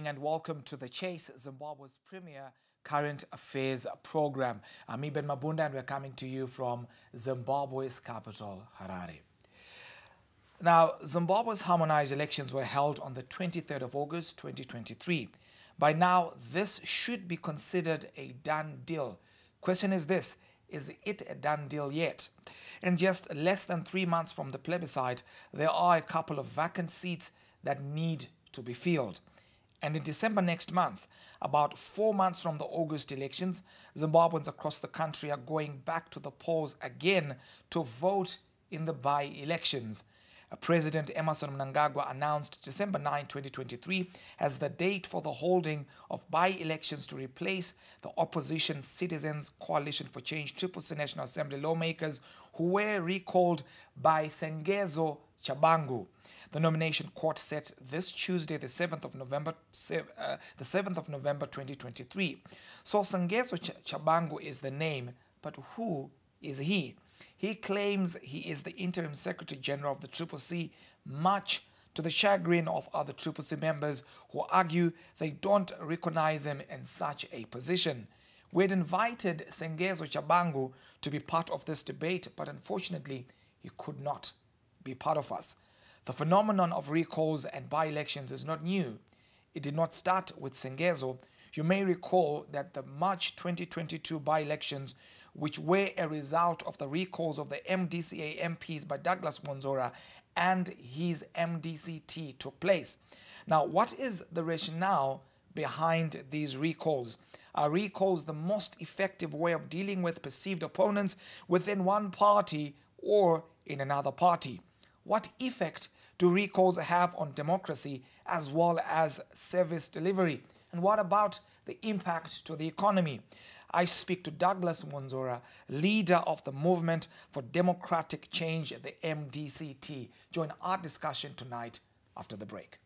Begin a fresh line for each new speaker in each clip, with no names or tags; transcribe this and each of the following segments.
and welcome to The Chase, Zimbabwe's premier current affairs program. I'm Eben Mabunda and we're coming to you from Zimbabwe's capital, Harare. Now, Zimbabwe's harmonized elections were held on the 23rd of August 2023. By now, this should be considered a done deal. Question is this: is it a done deal yet? In just less than 3 months from the plebiscite, there are a couple of vacant seats that need to be filled. And in December next month, about 4 months from the August elections, Zimbabweans across the country are going back to the polls again to vote in the by-elections. President Emmerson Mnangagwa announced December 9, 2023 as the date for the holding of by-elections to replace the opposition Citizens Coalition for Change C National Assembly lawmakers who were recalled by Sengezo Chabangu. The nomination court set this Tuesday, the 7th of November 2023. So Sengezo Chabangu is the name, but who is he? He claims he is the interim Secretary General of the CCC, much to the chagrin of other CCC members who argue they don't recognize him in such a position. We had invited Sengezo Chabangu to be part of this debate, but unfortunately, he could not be part of us. The phenomenon of recalls and by-elections is not new. It did not start with Sengezo. You may recall that the March 2022 by-elections, which were a result of the recalls of the MDCA MPs by Douglas Mwonzora and his MDCT, took place. Now, what is the rationale behind these recalls? Are recalls the most effective way of dealing with perceived opponents within one party or in another party? What effect do recalls have on democracy as well as service delivery? And what about the impact to the economy? I speak to Douglas Mwonzora, leader of the Movement for Democratic Change, the MDCT. Join our discussion tonight after the break.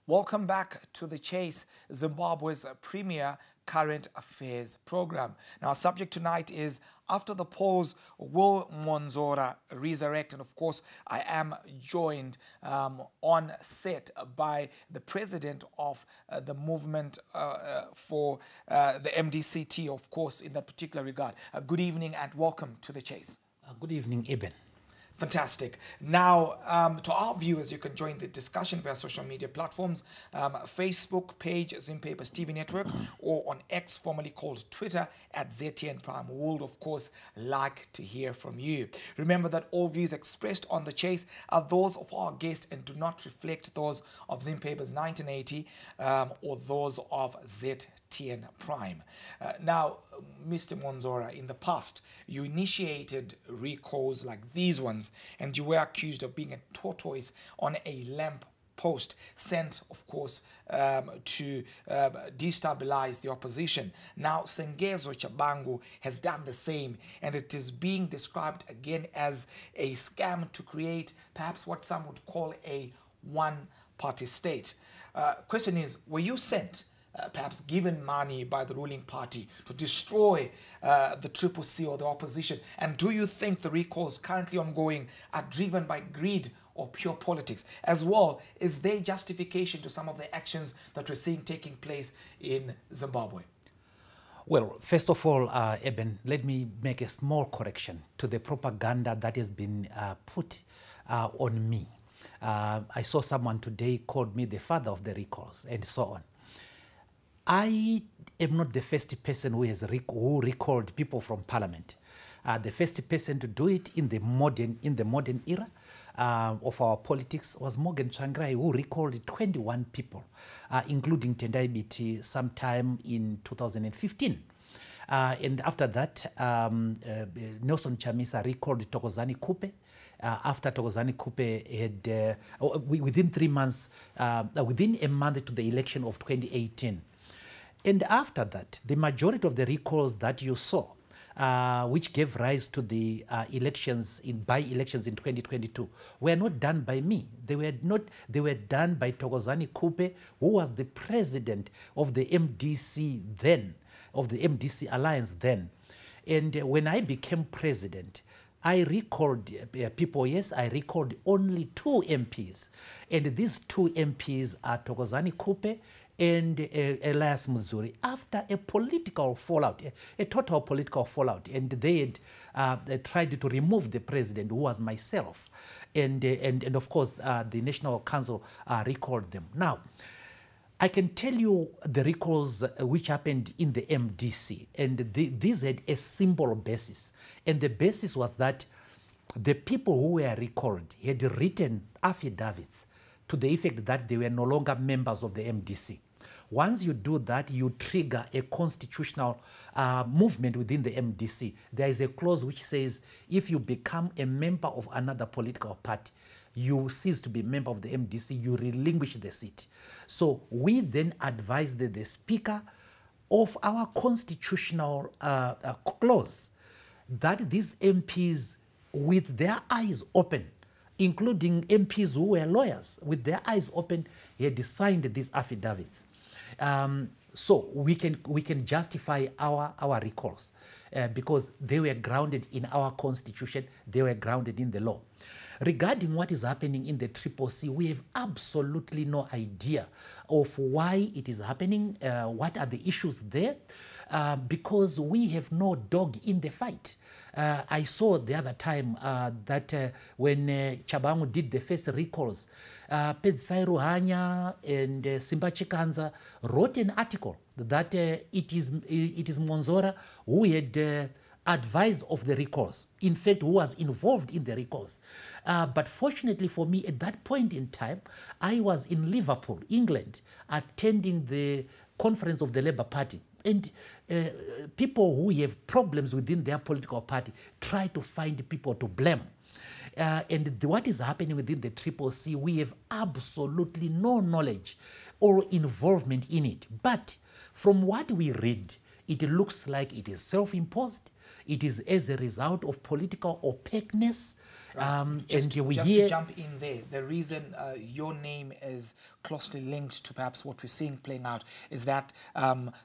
Welcome back to The Chase, Zimbabwe's premier current affairs program. Now, our subject tonight is, after the polls, will Mwonzora resurrect? And of course, I am joined on set by the president of the movement for the MDCT, of course, in that particular regard. Good evening and welcome to The Chase.
Good evening, Eben.
Fantastic. Now, to our viewers, you can join the discussion via social media platforms, Facebook page, Zimpapers TV Network, or on X, formerly called Twitter, at ZTN Prime. We would, of course, like to hear from you. Remember that all views expressed on The Chase are those of our guest and do not reflect those of Zimpapers 1980 or those of ZTN Prime. Now, Mr. Mwonzora, in the past, you initiated recalls like these ones, and you were accused of being a tortoise on a lamp post sent, of course, to destabilize the opposition. Now, Sengezo Chabangu has done the same, and it is being described again as a scam to create perhaps what some would call a one-party state. Question is, were you sent, perhaps given money by the ruling party to destroy the CCC or the opposition? And do you think the recalls currently ongoing are driven by greed or pure politics? As well, is there justification to some of the actions that we're seeing taking place in Zimbabwe?
Well, first of all, Eben, let me make a small correction to the propaganda that has been put on me. I saw someone today called me the father of the recalls and so on. I am not the first person who recalled people from parliament. The first person to do it in the modern era of our politics was Morgan Tsvangirai, who recalled 21 people, including Tendai Biti, sometime in 2015. And after that, Nelson Chamisa recalled Thokozani Kupe. After Thokozani Kupe had, within 3 months, within a month to the election of 2018. And after that, the majority of the recalls that you saw which gave rise to the by-elections in 2022, were not done by me. They were done by Thokozani Kupe, who was the president of the MDC then, of the MDC Alliance then. And when I became president, I recalled people, yes, I recalled only 2 MPs. And these 2 MPs are Thokozani Kupe and Elias Muzuri, after a political fallout, a total political fallout. And they had tried to remove the president, who was myself. And of course, the National Council recalled them. Now, I can tell you the recalls which happened in the MDC, and these had a simple basis. And the basis was that the people who were recalled had written affidavits to the effect that they were no longer members of the MDC. Once you do that, you trigger a constitutional movement within the MDC. There is a clause which says if you become a member of another political party, you cease to be a member of the MDC, you relinquish the seat. So we then advised the Speaker of our constitutional clause that these MPs, with their eyes open, including MPs who were lawyers, with their eyes open, had signed these affidavits. So we can justify our recalls because they were grounded in our constitution, they were grounded in the law. Regarding what is happening in the CCC, we have absolutely no idea of why it is happening, what are the issues there, because we have no dog in the fight. I saw the other time that when Chabangu did the first recalls, Pedzai Ruhanya and Simba Chikanza wrote an article that it is Mwonzora who had advised of the recalls, in fact, who was involved in the recalls. But fortunately for me, at that point in time, I was in Liverpool, England, attending the conference of the Labour Party. And people who have problems within their political party try to find people to blame. And what is happening within the CCC, we have absolutely no knowledge or involvement in it. But from what we read, it looks like it is self-imposed. It is as a result of political opaqueness.
Right. Just to jump in there, the reason your name is closely linked to perhaps what we're seeing playing out is that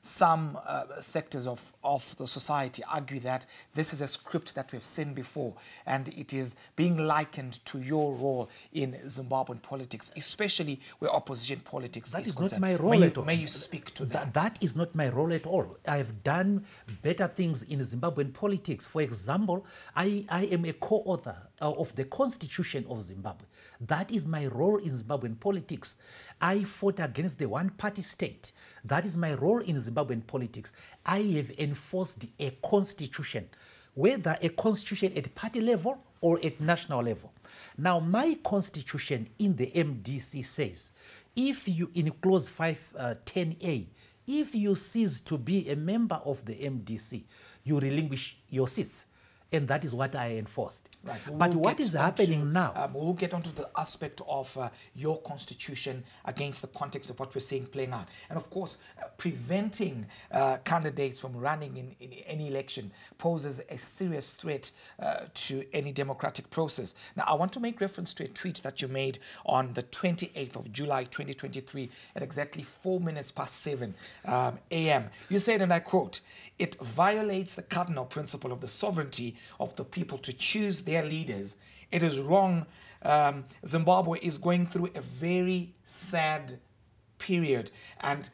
some sectors of the society argue that this is a script that we've seen before, and it is being likened to your role in Zimbabwean politics, especially where opposition politics
that
is
concerned.
Not my
role at all.
May you speak to that?
That is not my role at all. I've done better things in Zimbabwean politics. For example, I am a co-author of the Constitution of Zimbabwe. That is my role in Zimbabwean politics. I fought against the one-party state. That is my role in Zimbabwean politics. I have enforced a constitution, whether a constitution at party level or at national level. Now, my constitution in the MDC says, if you, in clause 510A, if you cease to be a member of the MDC, you relinquish your seats. And that is what I enforced.
Right.
But what is happening now?
We'll get onto the aspect of your constitution against the context of what we're seeing playing out. And of course, preventing candidates from running in any election poses a serious threat to any democratic process. Now, I want to make reference to a tweet that you made on the 28th of July, 2023, at exactly 7:04 a.m. You said, and I quote, "It violates the cardinal principle of the sovereignty of the people to choose their leaders. It is wrong. Zimbabwe is going through a very sad period." And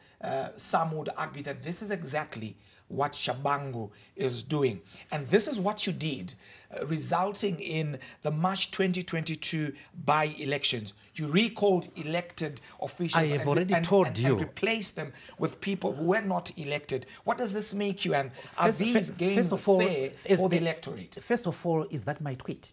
some would argue that this is exactly what Chabangu is doing. And this is what you did, resulting in the March 2022 by-elections. You recalled elected officials.
I have already told you.
And replaced them with people who were not elected. What does this make you? And are these gains fair for the electorate?
First of all, is that my tweet?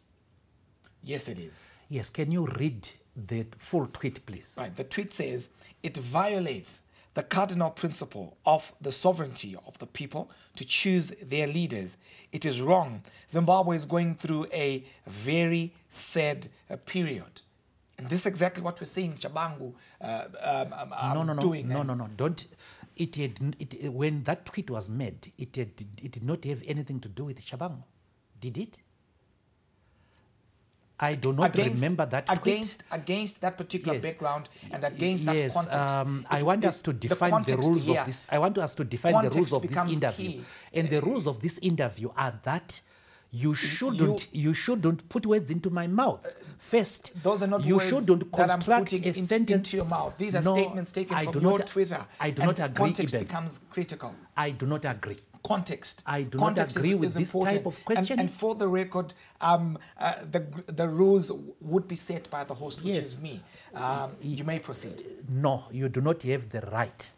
Yes, it is.
Yes, can you read the full tweet, please?
Right, the tweet says, "It violates the cardinal principle of the sovereignty of the people to choose their leaders. It is wrong. Zimbabwe is going through a very sad period." And this is exactly what we're seeing Chabangu doing.
No. Don't. When that tweet was made, it did not have anything to do with Chabangu, did it? I do not remember that tweet.
Against that particular background and against that context.
I want us to define the rules of this. I want us to define the rules of this interview.
Key.
And the rules of this interview are that you shouldn't put words into my mouth. First,
those are not
you
words
shouldn't
that I'm
construct
putting
a sentence
into your mouth. These are statements taken from your Twitter.
I do not agree.
Context becomes critical.
I do not agree.
Context.
I do not agree with this type of question.
And for the record, the rules would be set by the host, which is me. You may proceed.
No, you do not have the right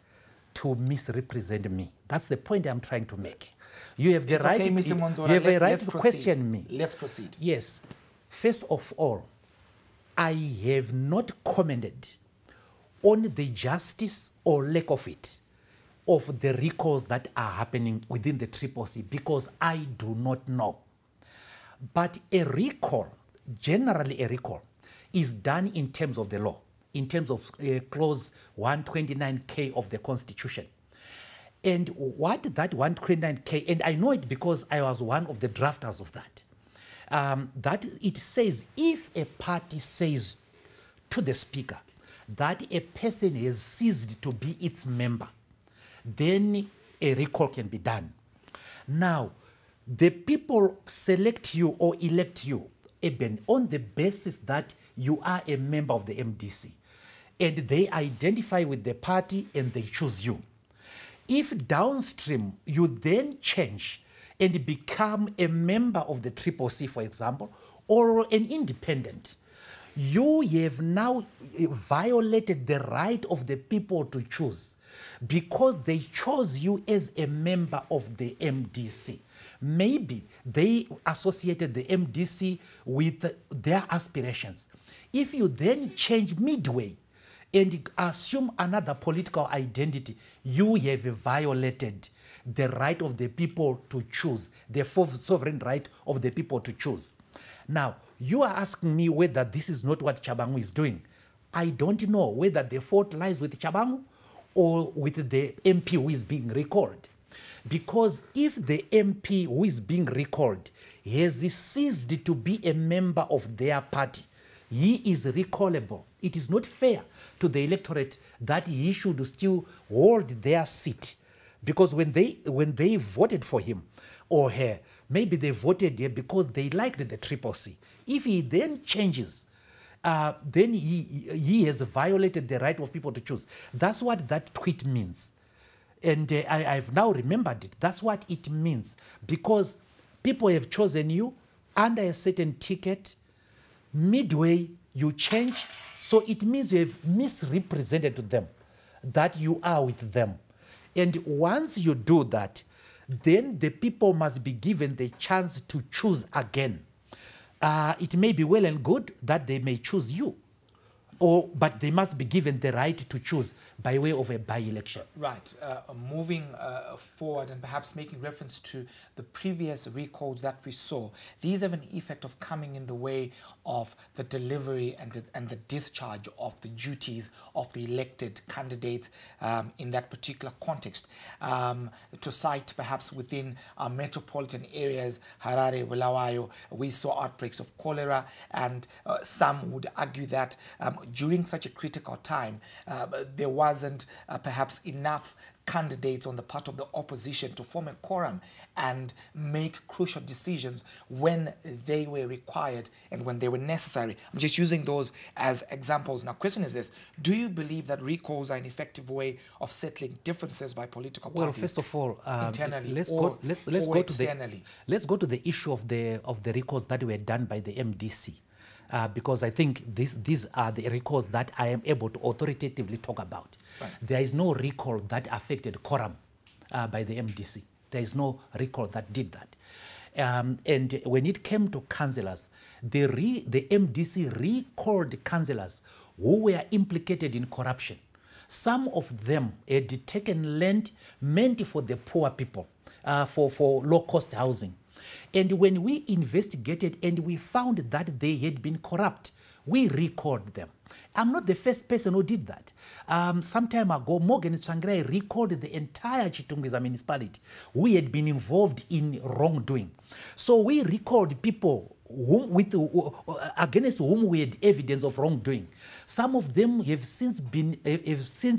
to misrepresent me. That's the point I'm trying to make. You have the right.
Okay, Mr. Mwonzora,
you have a right to question me.
Let's proceed.
Yes. First of all, I have not commented on the justice or lack of it of the recalls that are happening within the CCC because I do not know. But a recall, generally a recall, is done in terms of the law, in terms of clause 129K of the Constitution. And what that 129K, and I know it because I was one of the drafters of that, that it says if a party says to the speaker that a person has ceased to be its member, then a recall can be done. Now, the people select you or elect you, Eben, on the basis that you are a member of the MDC, and they identify with the party and they choose you. If downstream you then change and become a member of the CCC, for example, or an independent, you have now violated the right of the people to choose because they chose you as a member of the MDC. Maybe they associated the MDC with their aspirations. If you then change midway and assume another political identity, you have violated the right of the people to choose, the sovereign right of the people to choose. Now, you are asking me whether this is not what Chabangu is doing. I don't know whether the fault lies with Chabangu or with the MP who is being recalled. Because if the MP who is being recalled has ceased to be a member of their party, he is recallable. It is not fair to the electorate that he should still hold their seat. Because when they voted for him or her, maybe they voted here because they liked the CCC. If he then changes, then he has violated the right of people to choose. That's what that tweet means. And I've now remembered it. That's what it means. Because people have chosen you under a certain ticket, midway you change, so it means you have misrepresented to them that you are with them. And once you do that, then the people must be given the chance to choose again. It may be well and good that they may choose you, but they must be given the right to choose by way of a by-election.
Right. Moving forward and perhaps making reference to the previous recalls that we saw, these have an effect of coming in the way of the delivery and the discharge of the duties of the elected candidates in that particular context. To cite perhaps within our metropolitan areas, Harare, Bulawayo, we saw outbreaks of cholera, and some would argue that during such a critical time, there wasn't perhaps enough candidates on the part of the opposition to form a quorum and make crucial decisions when they were required and when they were necessary. I'm just using those as examples. Now, question is this: do you believe that recalls are an effective way of settling differences by political parties?
Well, first of all,
internally
let's
or
go
externally?
Let's go to the issue of the recalls that were done by the MDC. Because I think these are the recalls that I am able to authoritatively talk about. Right. There is no recall that affected quorum by the MDC. There is no recall that did that. And when it came to councillors, the MDC recalled councillors who were implicated in corruption. Some of them had taken land meant for the poor people, for low-cost housing. And when we investigated and we found that they had been corrupt, We recalled them. I'm not the first person who did that. Some time ago, Morgan Tsvangirai recalled the entire Chitungwiza municipality who had been involved in wrongdoing. So we recalled people against whom we had evidence of wrongdoing. Some of them have since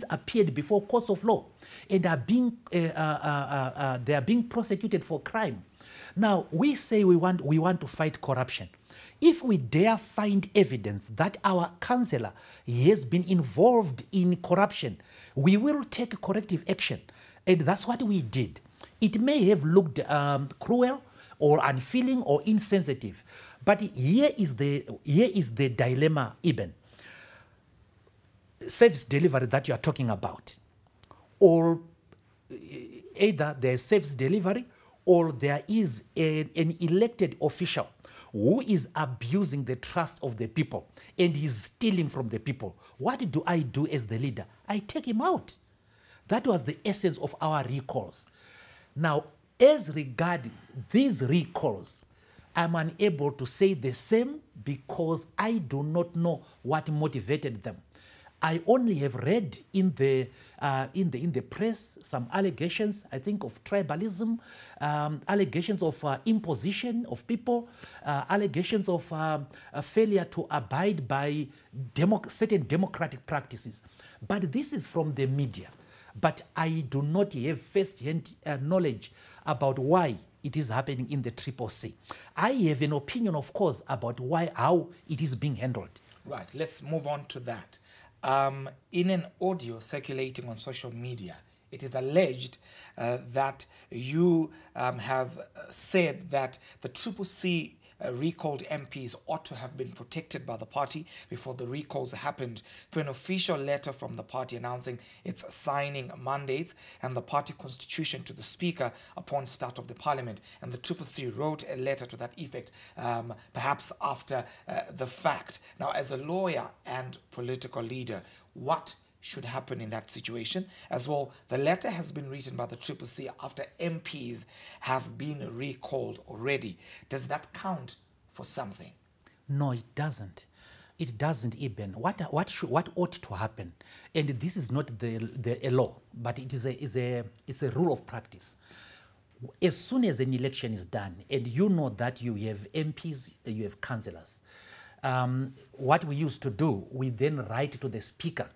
appeared before courts of law and are being they are being prosecuted for crime. Now we say we want to fight corruption. If we dare find evidence that our councillor has been involved in corruption, we will take corrective action, and that's what we did. It may have looked cruel or unfeeling or insensitive. But here is the dilemma, Eben. Service delivery that you are talking about, or either there is service delivery or there is an elected official who is abusing the trust of the people and is stealing from the people. What do I do as the leader? I take him out. That was the essence of our recalls. Now, as regard these recalls, I'm unable to say the same because I do not know what motivated them. I only have read in the press some allegations, I think, of tribalism, allegations of imposition of people, allegations of a failure to abide by certain democratic practices. But this is from the media. But I do not have first-hand knowledge about why it is happening in the CCC. I have an opinion, of course, about how it is being handled.
Right, let's move on to that. In an audio circulating on social media, it is alleged that you have said that the CCC recalled MPs ought to have been protected by the party before the recalls happened, through an official letter from the party announcing its signing mandates and the party constitution to the Speaker upon start of the Parliament. And the CCC wrote a letter to that effect, perhaps after the fact. Now, as a lawyer and political leader, what should happen in that situation? As well, the letter has been written by the CCC after MPs have been recalled already. Does that count for something?
No, it doesn't. It doesn't even. What ought to happen? And this is not a law, but it is a rule of practice. As soon as an election is done, and you know that you have MPs, you have councillors, what we used to do, we then write to the Speaker.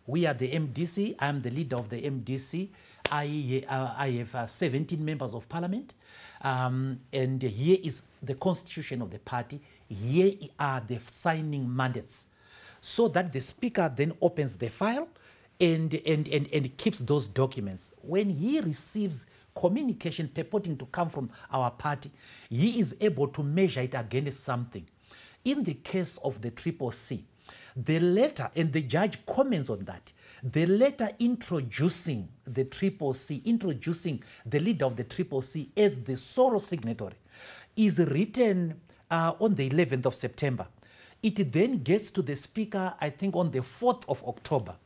We are the MDC. I'm the leader of the MDC. I have 17 members of Parliament. And here is the constitution of the party. Here are the signing mandates. So that the Speaker then opens the file and keeps those documents. When he receives communication purporting to come from our party, he is able to measure it against something. In the case of the CCC, the letter, and the judge comments on that, the letter introducing the CCC, introducing the leader of the CCC as the sole signatory, is written on the 11th of September. It then gets to the Speaker, I think, on the 4th of October,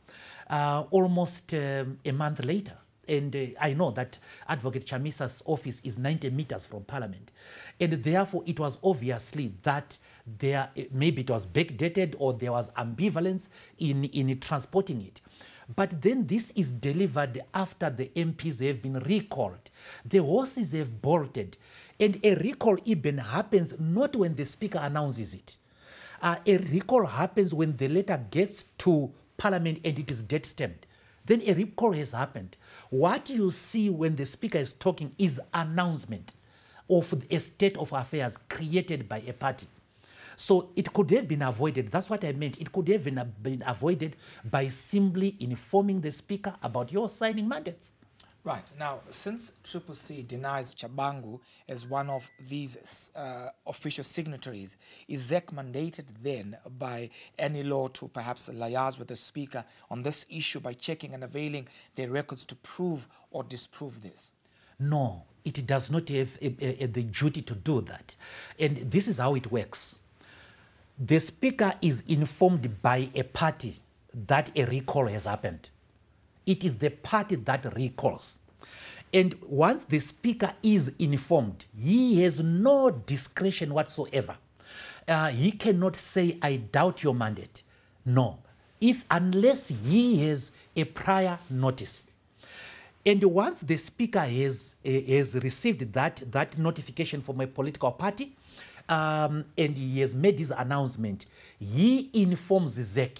almost a month later. And I know that Advocate Chamisa's office is 90 meters from Parliament. And therefore, it was obviously that maybe it was backdated or there was ambivalence in transporting it. But then this is delivered after the MPs have been recalled. The horses have bolted. And a recall even happens not when the Speaker announces it. A recall happens when the letter gets to Parliament and it is date-stamped. Then a recall has happened. What you see when the Speaker is talking is announcement of a state of affairs created by a party. So it could have been avoided. That's what I meant. It could have been avoided by simply informing the Speaker about your signing mandates.
Right. Now, since CCC denies Chabangu as one of these official signatories, is ZEC mandated then by any law to perhaps liaise with the Speaker on this issue by checking and availing their records to prove or disprove this?
No, it does not have the duty to do that. And this is how it works. The Speaker is informed by a party that a recall has happened. It is the party that recalls. And once the Speaker is informed, he has no discretion whatsoever. he cannot say, I doubt your mandate. No. Unless he has a prior notice. And once the speaker has received that notification from a political party, and he has made his announcement, he informs ZEC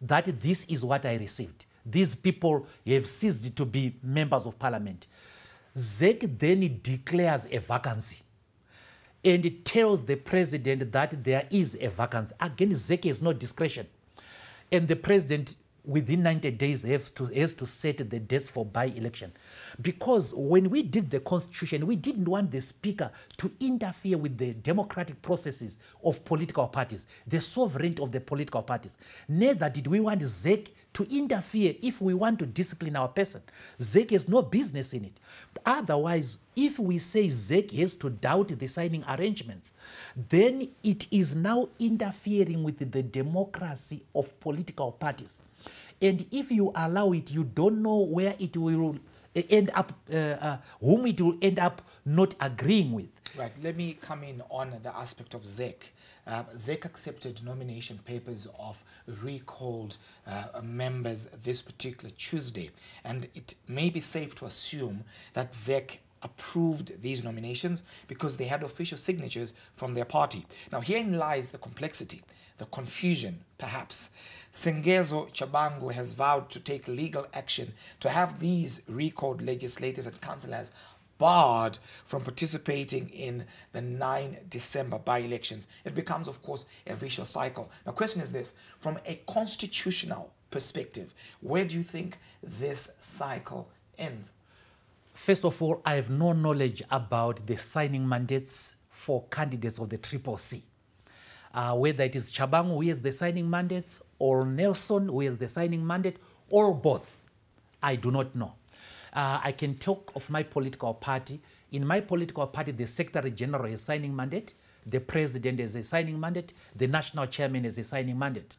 that this is what I received. These people have ceased to be members of parliament. ZEC then declares a vacancy and it tells the president that there is a vacancy. Again, ZEC has no discretion. And the president, within 90 days, has to set the dates for by-election. Because when we did the constitution, we didn't want the speaker to interfere with the democratic processes of political parties, the sovereignty of the political parties. Neither did we want ZEC to interfere if we want to discipline our person. ZEC has no business in it. Otherwise, if we say ZEC has to doubt the signing arrangements, then it is now interfering with the democracy of political parties. And if you allow it, you don't know where it will end up, whom it will end up not agreeing with.
Right. Let me come in on the aspect of ZEC. ZEC accepted nomination papers of recalled members this particular Tuesday. And it may be safe to assume that ZEC approved these nominations because they had official signatures from their party. Now, herein lies the complexity, the confusion, perhaps. Sengezo Chabangu has vowed to take legal action to have these recalled legislators and councillors barred from participating in the 9 December by-elections. It becomes, of course, a vicious cycle. Now, question is this: from a constitutional perspective, where do you think this cycle ends?
First of all, I have no knowledge about the signing mandates for candidates of the Triple C. Whether it is Chabangu who has the signing mandates, or Nelson who has the signing mandate, or both, I do not know. I can talk of my political party. In my political party, the Secretary General has a signing mandate, the President has a signing mandate, the National Chairman has a signing mandate.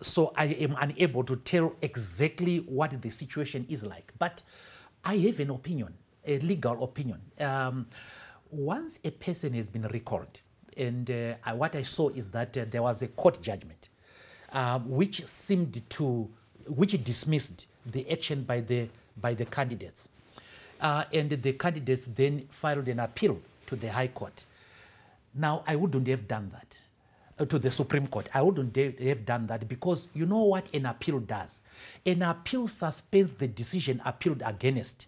So I am unable to tell exactly what the situation is like. But I have an opinion, a legal opinion. Once a person has been recalled, and what I saw is that there was a court judgment which dismissed the action by the candidates. And the candidates then filed an appeal to the High Court. Now, I wouldn't have done that. To the Supreme Court. I wouldn't have done that because you know what an appeal does? An appeal suspends the decision appealed against.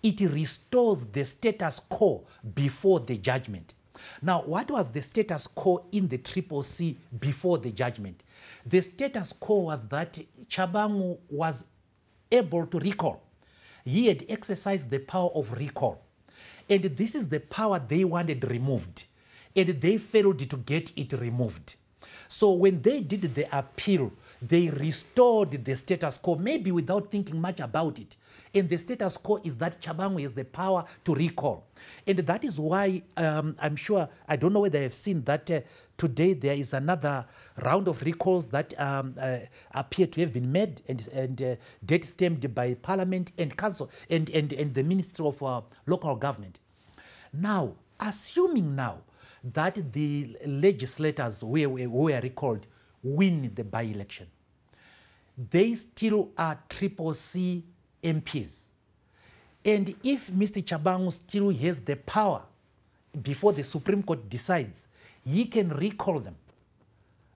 It restores the status quo before the judgment. Now, what was the status quo in the Triple C before the judgment? The status quo was that Chabangu was able to recall. He had exercised the power of recall. And this is the power they wanted removed. And they failed to get it removed. So when they did the appeal, they restored the status quo, maybe without thinking much about it. And the status quo is that Chabangu has the power to recall. And that is why I'm sure, I don't know whether I've seen that today there is another round of recalls that appear to have been made and date stamped by Parliament and Council and the Ministry of Local Government. Now, assuming now that the legislators who were recalled win the by-election, they still are Triple C MPs. And if Mr. Chabangu still has the power before the Supreme Court decides, he can recall them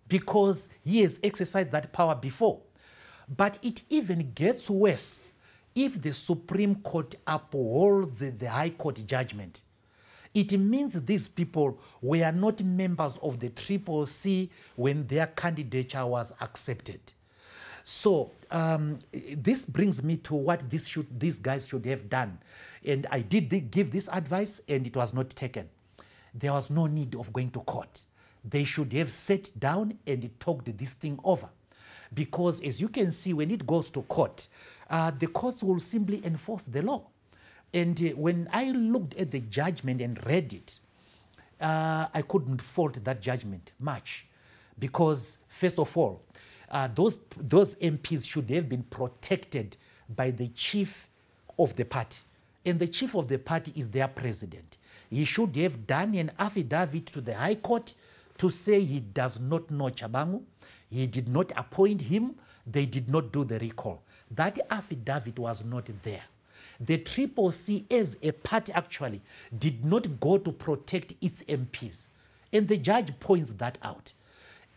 because he has exercised that power before. But it even gets worse if the Supreme Court upholds the High Court judgment. It means these people were not members of the Triple C when their candidature was accepted. So this brings me to what these guys should have done. And I did give this advice and it was not taken. There was no need of going to court. They should have sat down and talked this thing over. Because as you can see, when it goes to court, the courts will simply enforce the law. And when I looked at the judgment and read it, I couldn't fault that judgment much. Because, first of all, those MPs should have been protected by the chief of the party. And the chief of the party is their president. He should have done an affidavit to the High Court to say he does not know Chabangu, he did not appoint him, they did not do the recall. That affidavit was not there. The Triple C as a party actually did not go to protect its MPs. And the judge points that out.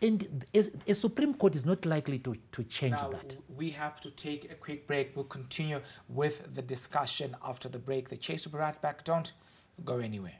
And a Supreme Court is not likely to change that.
We have to take a quick break. We'll continue with the discussion after the break. The Chase will be right back. Don't go anywhere.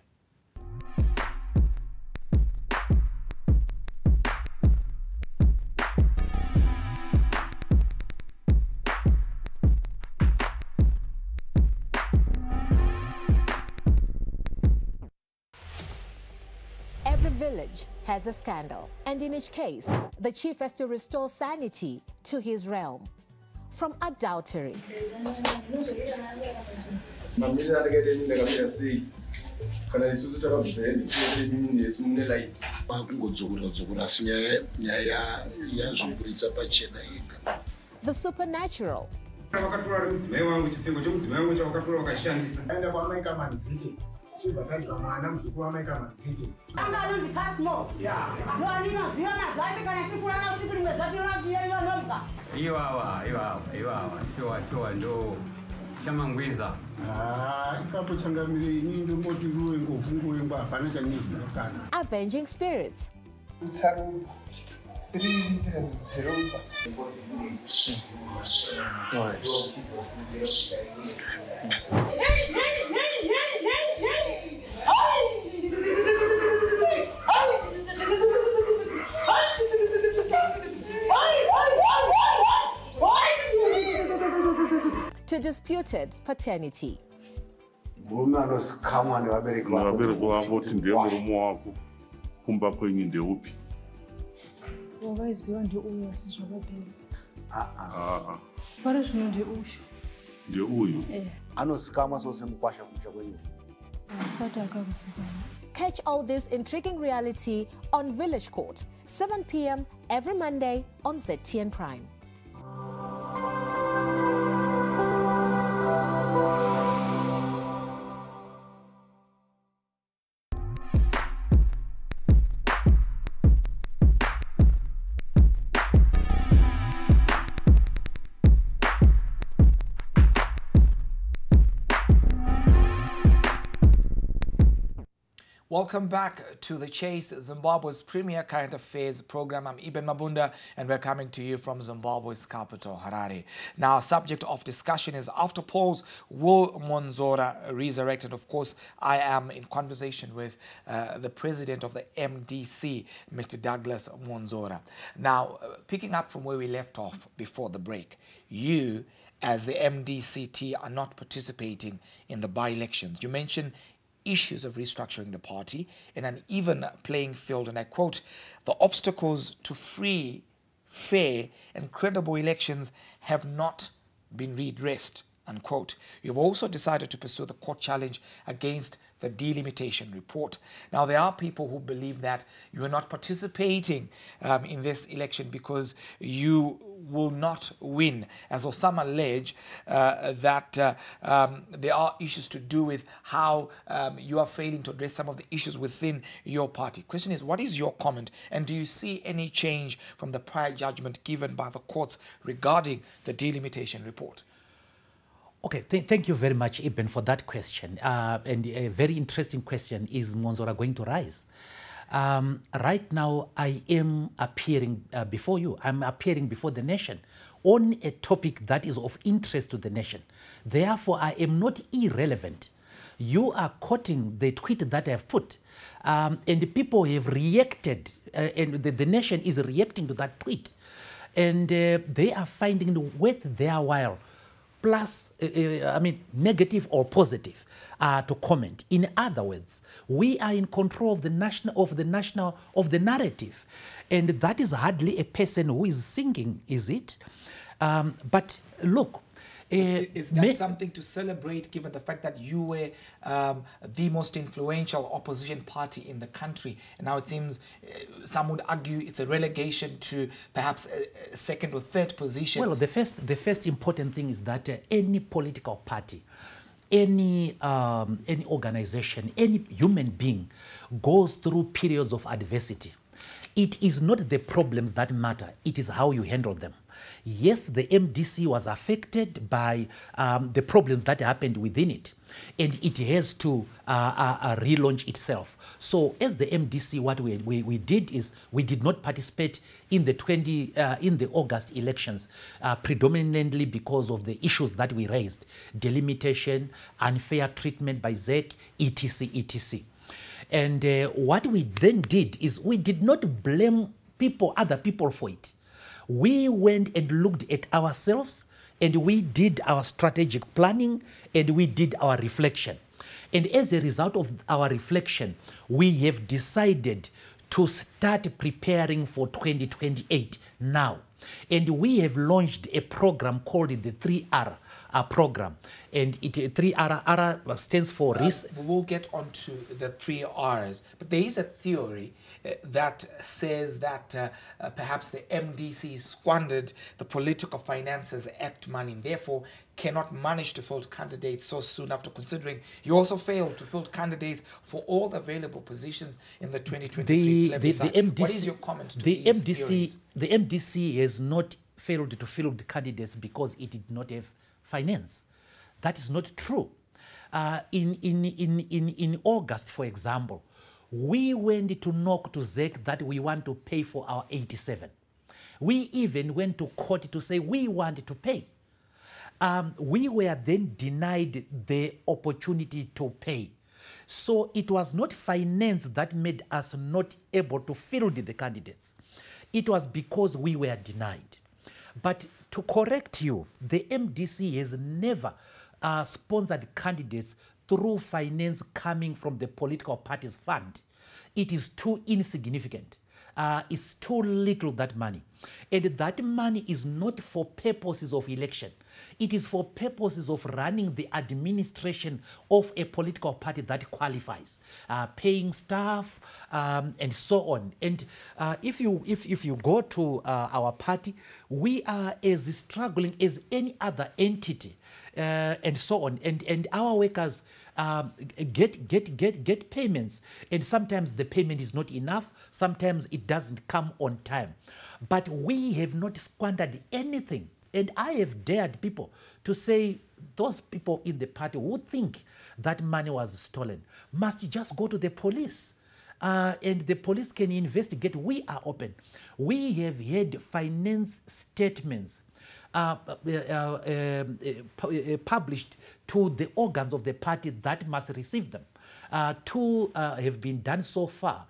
Every village has a scandal, and in each case, the chief has to restore sanity to his realm. From adultery the supernatural, avenging spirits, to disputed paternity. Catch all this intriguing reality on Village Court, 7 p.m. every Monday on ZTN Prime.
Welcome back to The Chase, Zimbabwe's premier current affairs program. I'm Eben Mabunda, and we're coming to you from Zimbabwe's capital, Harare. Now, subject of discussion is after polls, will Mwonzora resurrect? And of course, I am in conversation with the president of the MDC, Mr. Douglas Mwonzora. Now, picking up from where we left off before the break, you, as the MDCT, are not participating in the by-elections. You mentioned issues of restructuring the party in an even playing field, and I quote, "The obstacles to free, fair and credible elections have not been redressed," unquote. You've also decided to pursue the court challenge against the delimitation report. Now, there are people who believe that you are not participating in this election because you will not win, as some allege that there are issues to do with how you are failing to address some of the issues within your party. Question is, what is your comment, and do you see any change from the prior judgment given by the courts regarding the delimitation report?
Okay, thank you very much, Eben, for that question. And a very interesting question, is Mwonzora going to rise? Right now, I am appearing before you. I'm appearing before the nation on a topic that is of interest to the nation. Therefore, I am not irrelevant. You are quoting the tweet that I have put, and the people have reacted, and the nation is reacting to that tweet. And they are finding it worth their while, plus, negative or positive, to comment. In other words, we are in control of the narrative, and that is hardly a person who is singing, is it? But look.
Is that something to celebrate, given the fact that you were the most influential opposition party in the country, and now it seems some would argue it's a relegation to perhaps a second or third position?
Well, the first important thing is that any political party, any organization, any human being goes through periods of adversity. It is not the problems that matter, it is how you handle them. Yes, the MDC was affected by the problems that happened within it, and it has to relaunch itself. So as the MDC, what we did is we did not participate in the August elections, predominantly because of the issues that we raised: delimitation, unfair treatment by ZEC, etc., etc. And what we then did is we did not blame other people for it. We went and looked at ourselves, and we did our strategic planning, and we did our reflection. And as a result of our reflection, we have decided to start preparing for 2028 now. And we have launched a program called the 3R program. And 3R stands for risk.
We'll get onto the 3 R's, but there is a theory that says that perhaps the MDC squandered the Political Finances Act money and therefore cannot manage to field candidates so soon after, considering you also failed to field candidates for all the available positions in the 2023 plebiscite. What is your comment to these theories?
The MDC has not failed to field candidates because it did not have finance. That is not true. In August, for example, we went to knock to ZEC that we want to pay for our 87. We even went to court to say we want to pay. We were then denied the opportunity to pay. So it was not finance that made us not able to field the candidates. It was because we were denied. But to correct you, the MDC has never sponsored candidates through finance coming from the political party's fund. It is too insignificant. It's too little, that money. And that money is not for purposes of election. It is for purposes of running the administration of a political party that qualifies, paying staff, and so on. And if you go to our party, we are as struggling as any other entity, and so on. And our workers get payments, and sometimes the payment is not enough. Sometimes it doesn't come on time. But we have not squandered anything. And I have dared people to say those people in the party who think that money was stolen must just go to the police. And the police can investigate. We are open. We have had finance statements published to the organs of the party that must receive them. 2 have been done so far.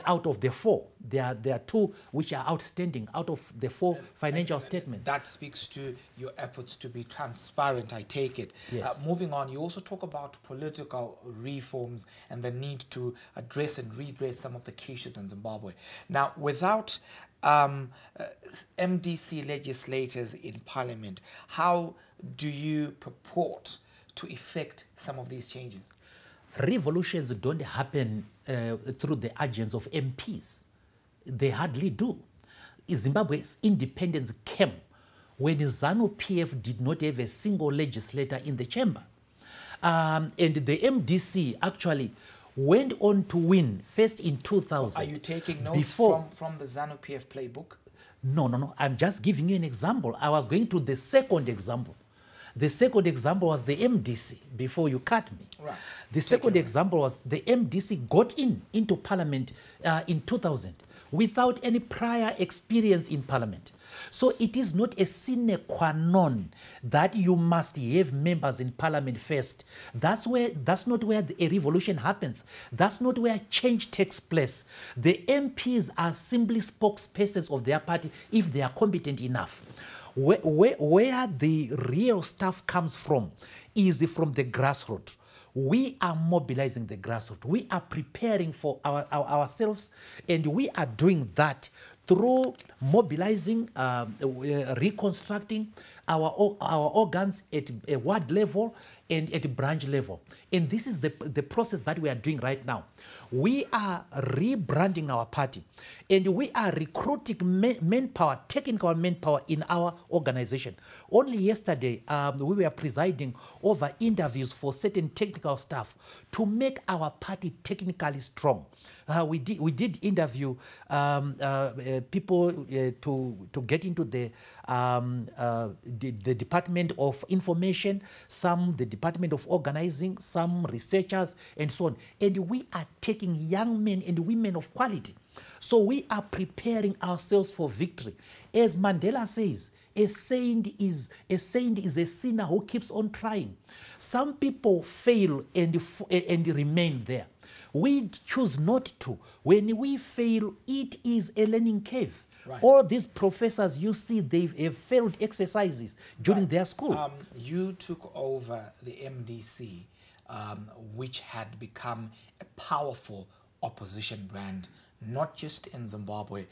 Out of the 4, there are 2 which are outstanding out of the 4 financial statements.
That speaks to your efforts to be transparent, I take it.
Yes.
Moving on, you also talk about political reforms and the need to address and redress some of the cases in Zimbabwe. Now, without MDC legislators in parliament, how do you purport to effect some of these changes?
Revolutions don't happen through the agents of MPs. They hardly do. Zimbabwe's independence came when ZANU-PF did not have a single legislator in the chamber. And the MDC actually went on to win first in 2000.
So are you taking notes from the ZANU-PF playbook?
No. I'm just giving you an example. I was going to the second example. The second example was the MDC, before you cut me.
Right.
The second example was the MDC got into parliament in 2000 without any prior experience in parliament. So it is not a sine qua non that you must have members in parliament first. That's not where a revolution happens. That's not where change takes place. The MPs are simply spokespersons of their party if they are competent enough. Where the real stuff comes from is from the grassroots. We are mobilizing the grassroots. We are preparing for ourselves, and we are doing that through mobilizing, reconstructing, our organs at a ward level and at branch level. And this is the process that we are doing right now. We are rebranding our party, and we are recruiting manpower, technical manpower in our organization. Only yesterday, we were presiding over interviews for certain technical staff to make our party technically strong. We did interview people to get into the Department of Information, some the Department of Organizing, some researchers, and so on. And we are taking young men and women of quality. So we are preparing ourselves for victory. As Mandela says, a saint is a sinner who keeps on trying. Some people fail and remain there. We choose not to. When we fail, it is a learning curve. Right. All these professors you see, they have failed exercises during their school.
You took over the MDC, which had become a powerful opposition brand, not just in Zimbabwe,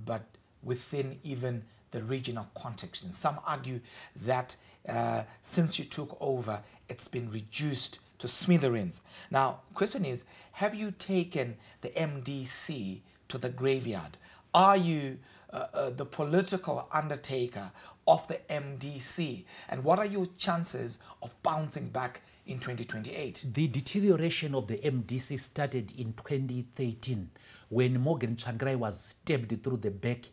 but within even the regional context. And some argue that since you took over, it's been reduced to smithereens. Now, question is, have you taken the MDC to the graveyard? Are you the political undertaker of the MDC? And what are your chances of bouncing back in 2028?
The deterioration of the MDC started in 2013 when Morgan Tsvangirai was stabbed through the back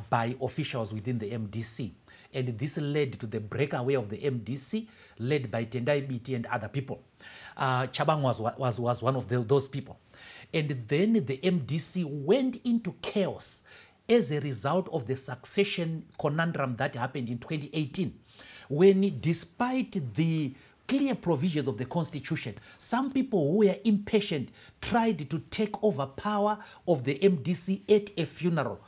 by officials within the MDC. And this led to the breakaway of the MDC, led by Tendai Biti and other people. Chabang was one of those people. And then the MDC went into chaos as a result of the succession conundrum that happened in 2018, when despite the clear provisions of the Constitution, some people who were impatient tried to take over power of the MDC at a funeral,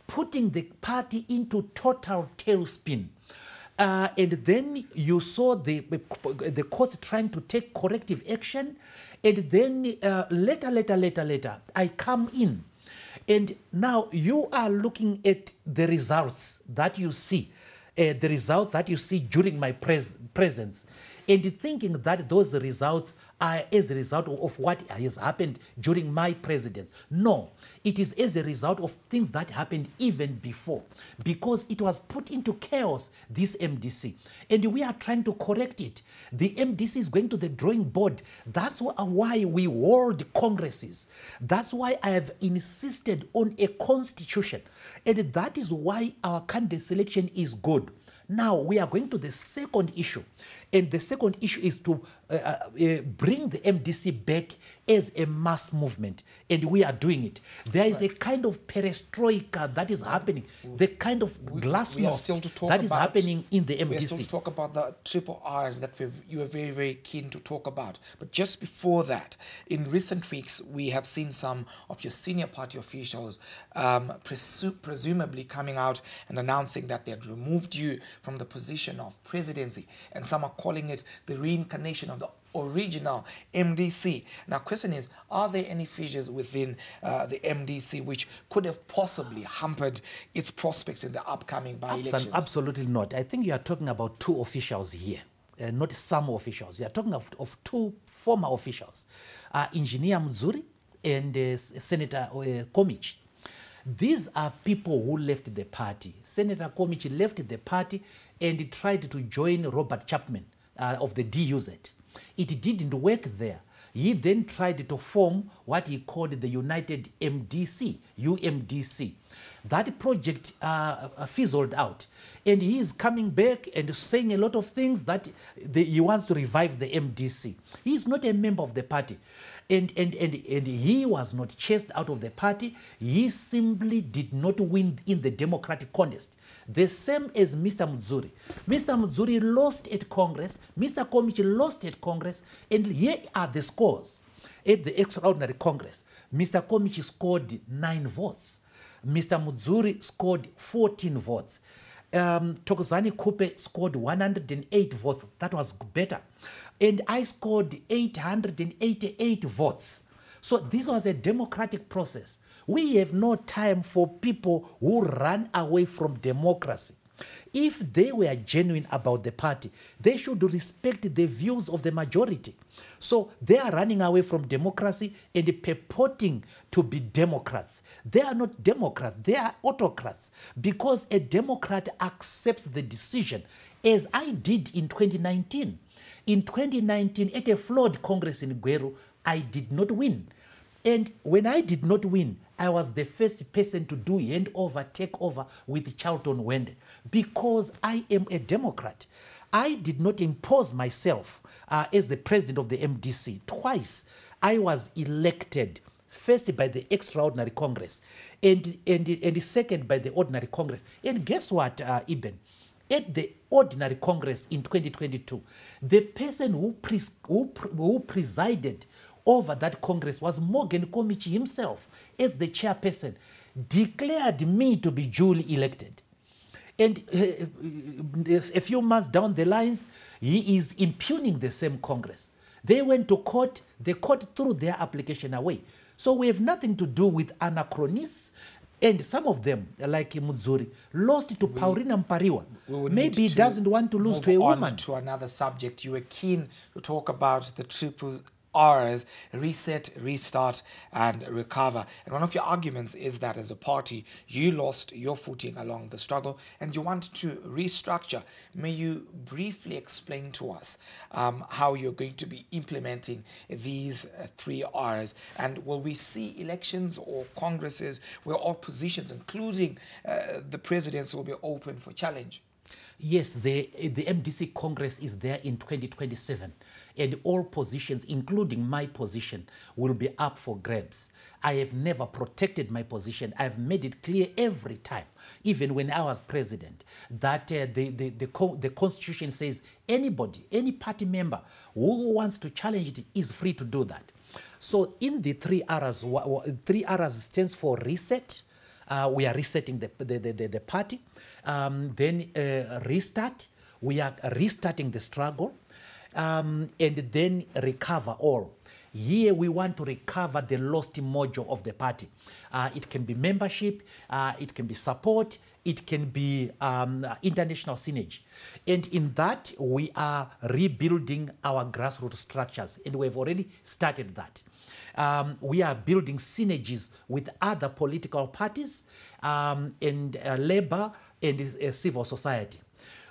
putting the party into total tailspin. And then you saw the court trying to take corrective action. And then later, I come in. And now you are looking at the results that you see, during my presence, and thinking that those results are as a result of what has happened during my presidency. No, it is as a result of things that happened even before, because it was put into chaos, this MDC, and we are trying to correct it. The MDC is going to the drawing board. That's why we hold congresses. That's why I have insisted on a constitution, and that is why our candidate selection is good. Now we are going to the second issue, and the second issue is to bring the MDC back as a mass movement, and we are doing it. There is a kind of perestroika that is happening, the kind of glasnost that is happening in the MDC.
We are still to talk about the triple R's that you are very, very keen to talk about. But just before that, in recent weeks, we have seen some of your senior party officials presumably coming out and announcing that they had removed you from the position of presidency, and some are calling it the reincarnation of the original MDC. Now, question is, are there any fissures within the MDC which could have possibly hampered its prospects in the upcoming by-elections?
Absolutely not. I think you are talking about two officials here, not some officials. You are talking of two former officials, Engineer Mwonzora and Senator Komich. These are people who left the party. Senator Komich left the party and tried to join Robert Chapman of the DUZ. It didn't work there. He then tried to form what he called the United MDC, UMDC. That project fizzled out. And he is coming back and saying a lot of things that he wants to revive the MDC. He is not a member of the party. And he was not chased out of the party. He simply did not win in the democratic contest. The same as Mr. Mwonzora. Mr. Mwonzora lost at Congress. Mr. Komich lost at Congress. And here are the scores. At the extraordinary Congress, Mr. Komich scored 9 votes. Mr. Mwonzora scored 14 votes. Thokozani Kupe scored 108 votes. That was better. And I scored 888 votes. So this was a democratic process. We have no time for people who run away from democracy. If they were genuine about the party, they should respect the views of the majority. So they are running away from democracy and purporting to be Democrats. They are not Democrats, they are autocrats, because a Democrat accepts the decision, as I did in 2019. In 2019, at a flawed Congress in Gweru, I did not win. And when I did not win, I was the first person to do takeover with Charlton Wende, because I am a Democrat. I did not impose myself as the president of the MDC. Twice I was elected, first by the Extraordinary Congress and second by the Ordinary Congress. And guess what, Eben? At the Ordinary Congress in 2022, the person who presided over that Congress was Morgan Komichi himself, as the chairperson, declared me to be duly elected. And a few months down the lines, he is impugning the same Congress. They went to court, the court threw their application away. So we have nothing to do with anachronists. And some of them, like Mwonzora, lost to Paulina Mpariwa. Maybe he doesn't want to lose to a woman.
To another subject, you were keen to talk about the triple R's: reset, restart, and recover. And one of your arguments is that as a party, you lost your footing along the struggle and you want to restructure. May you briefly explain to us how you're going to be implementing these three R's? And will we see elections or congresses where all positions, including the presidency, will be open for challenge?
Yes, the MDC Congress is there in 2027, and all positions, including my position, will be up for grabs. I have never protected my position. I've made it clear every time, even when I was president, that the Constitution says anybody, any party member who wants to challenge it is free to do that. So in the three R's, three R's stands for reset. We are resetting the party. Then restart. We are restarting the struggle. And then recover all. Here we want to recover the lost mojo of the party. It can be membership, it can be support, it can be international synergy. And in that, we are rebuilding our grassroots structures, and we've already started that. We are building synergies with other political parties and labor and civil society.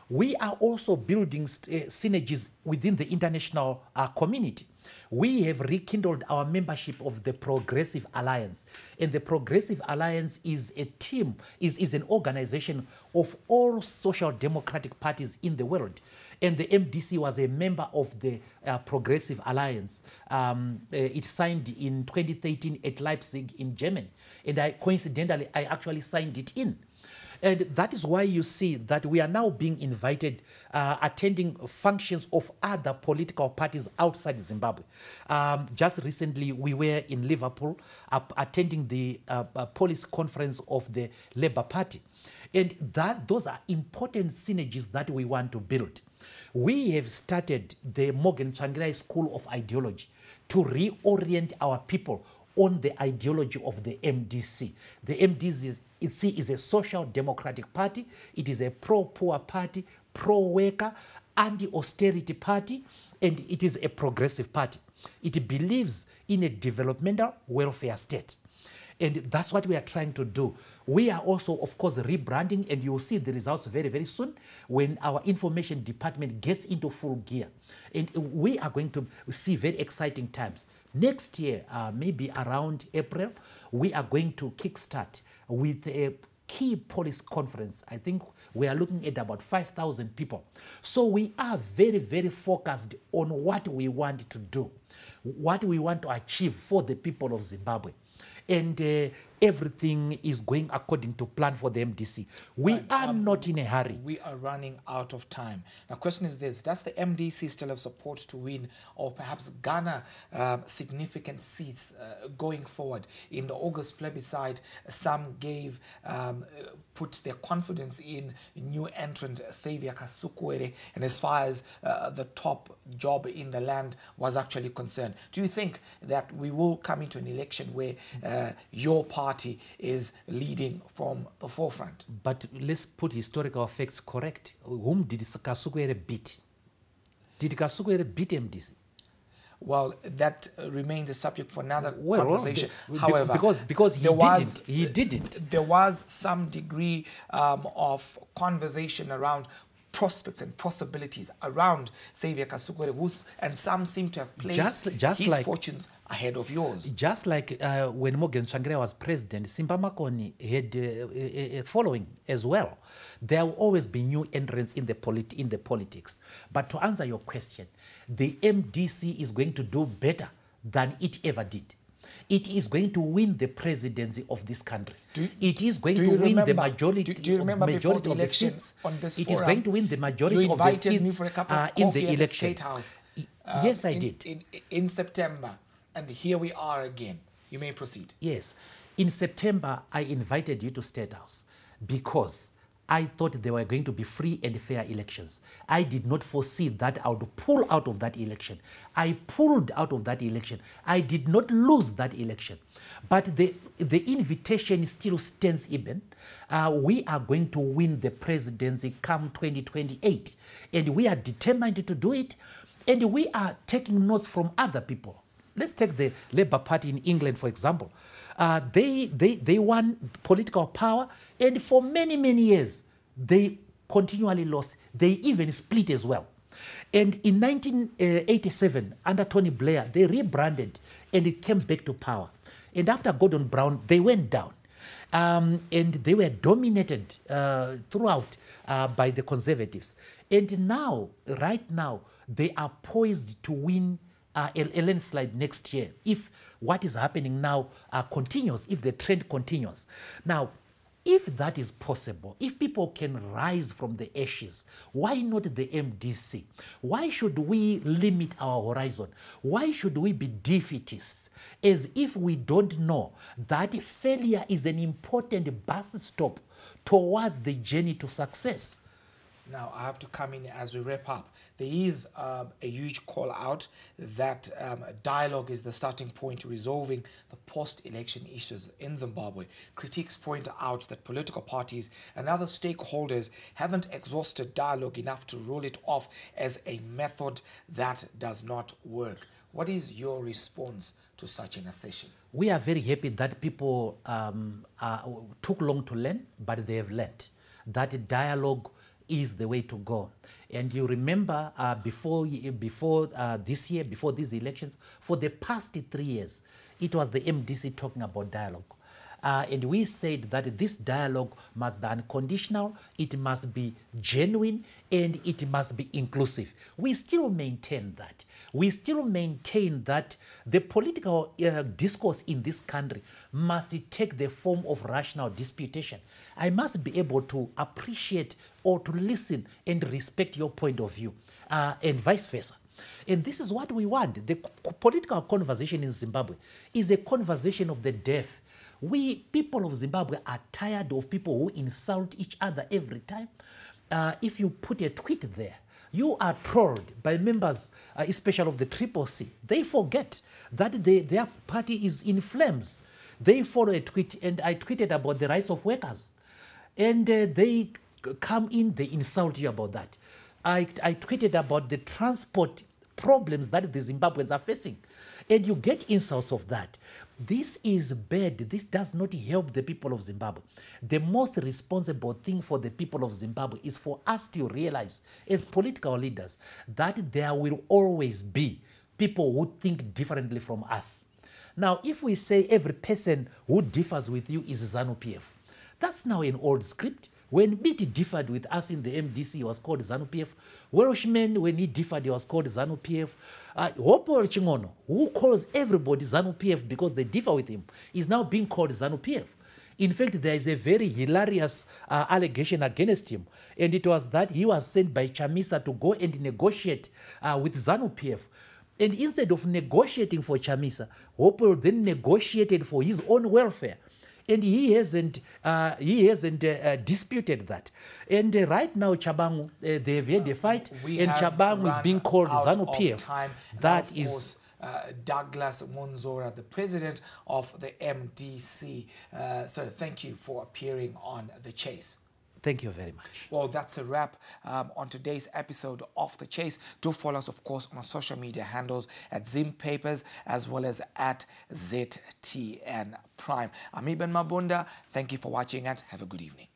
We are also building synergies within the international community. We have rekindled our membership of the Progressive Alliance. And the Progressive Alliance is a team, is an organization of all social democratic parties in the world. And the MDC was a member of the Progressive Alliance. It signed in 2013 at Leipzig in Germany. And coincidentally, I actually signed it in. And that is why you see that we are now being invited, attending functions of other political parties outside Zimbabwe. Just recently, we were in Liverpool attending the policy conference of the Labour Party. And those are important synergies that we want to build. We have started the Morgan Tsvangirai School of Ideology to reorient our people on the ideology of the MDC. The MDC is a social democratic party. It is a pro-poor party, pro-worker, anti-austerity party, and it is a progressive party. It believes in a developmental welfare state. And that's what we are trying to do. We are also, of course, rebranding, and you will see the results very, very soon when our information department gets into full gear. And we are going to see very exciting times. Next year, maybe around April, we are going to kickstart with a key policy conference. I think we are looking at about 5,000 people. So we are very, very focused on what we want to do, what we want to achieve for the people of Zimbabwe. And everything is going according to plan for the MDC. We are not in a hurry.
We are running out of time. Now, question is this: does the MDC still have support to win, or perhaps garner significant seats going forward? In the August plebiscite, some put their confidence in new entrant Xavier Kasukuwere, and as far as the top job in the land was actually concerned. Do you think that we will come into an election where your party party is leading from the forefront.
But let's put historical facts correct. Whom did Kasukwere beat? Did Kasukwere beat MDC?
Well, that remains a subject for another
Well,
conversation. However,
because he didn't.
There was some degree of conversation around prospects and possibilities around Xavier Kasukwere, and some seem to have placed his fortunes ahead of yours.
Just like when Morgan Tsvangirai was president, Simba Makoni had a following as well. There will always be new entrants in the politics. But to answer your question, the MDC is going to do better than it ever did. It is going to win the presidency of this country. It is going to win the majority.
Do you remember before the election on this forum? It is going to win the majority of the seats in the election. State House.
Yes, I did.
In September, and here we are again. You may proceed.
Yes. In September, I invited you to State House because I thought there were going to be free and fair elections. I did not foresee that I would pull out of that election. I pulled out of that election. I did not lose that election. But the invitation still stands even. We are going to win the presidency come 2028. And we are determined to do it. And we are taking notes from other people. Let's take the Labour Party in England, for example. They won political power, and for many, many years, they continually lost. They even split as well. And in 1987, under Tony Blair, they rebranded and it came back to power. And after Gordon Brown, they went down. And they were dominated throughout by the Conservatives. And now, right now, they are poised to win a landslide next year if what is happening now continues, if the trend continues. Now, if that is possible, if people can rise from the ashes, why not the MDC? Why should we limit our horizon? Why should we be defeatists as if we don't know that failure is an important bus stop towards the journey to success?
Now, I have to come in as we wrap up. There is a huge call out that dialogue is the starting point to resolving the post-election issues in Zimbabwe. Critics point out that political parties and other stakeholders haven't exhausted dialogue enough to rule it off as a method that does not work. What is your response to such an assertion?
We are very happy that people took long to learn, but they have learned that dialogue is the way to go. And you remember before this year, before these elections, for the past 3 years, it was the MDC talking about dialogue. And we said that this dialogue must be unconditional, it must be genuine, and it must be inclusive. We still maintain that. We still maintain that the political discourse in this country must take the form of rational disputation. I must be able to appreciate or to listen and respect your point of view, and vice versa. And this is what we want. The political conversation in Zimbabwe is a conversation of the deaf. We, people of Zimbabwe, are tired of people who insult each other every time. If you put a tweet there, you are trolled by members, especially of the CCC. They forget that their party is in flames. They follow a tweet, and I tweeted about the rights of workers. And they come in, they insult you about that. I tweeted about the transport problems that the Zimbabweans are facing. And you get insults of that. This is bad. This does not help the people of Zimbabwe. The most responsible thing for the people of Zimbabwe is for us to realize, as political leaders, that there will always be people who think differently from us. Now, if we say every person who differs with you is ZANU-PF, that's now an old script. When BT differed with us in the MDC, he was called ZANU-PF. Welshman, when he differed, he was called ZANU-PF. Hopo Chingono, who calls everybody ZANU-PF because they differ with him, is now being called ZANU-PF. In fact, there is a very hilarious allegation against him, and it was that he was sent by Chamisa to go and negotiate with ZANU-PF. And instead of negotiating for Chamisa, Hopo then negotiated for his own welfare. And he hasn't disputed that. And right now, Chabangu, they've had a fight, and Chabangu is being called ZANU-PF. That is
Douglas Mwonzora, the president of the MDC. So thank you for appearing on The Chase.
Thank you very much.
Well, that's a wrap on today's episode of The Chase. Do follow us, of course, on our social media handles at Zim Papers as well as at ZTN Prime. I'm Ibn Mabunda. Thank you for watching and have a good evening.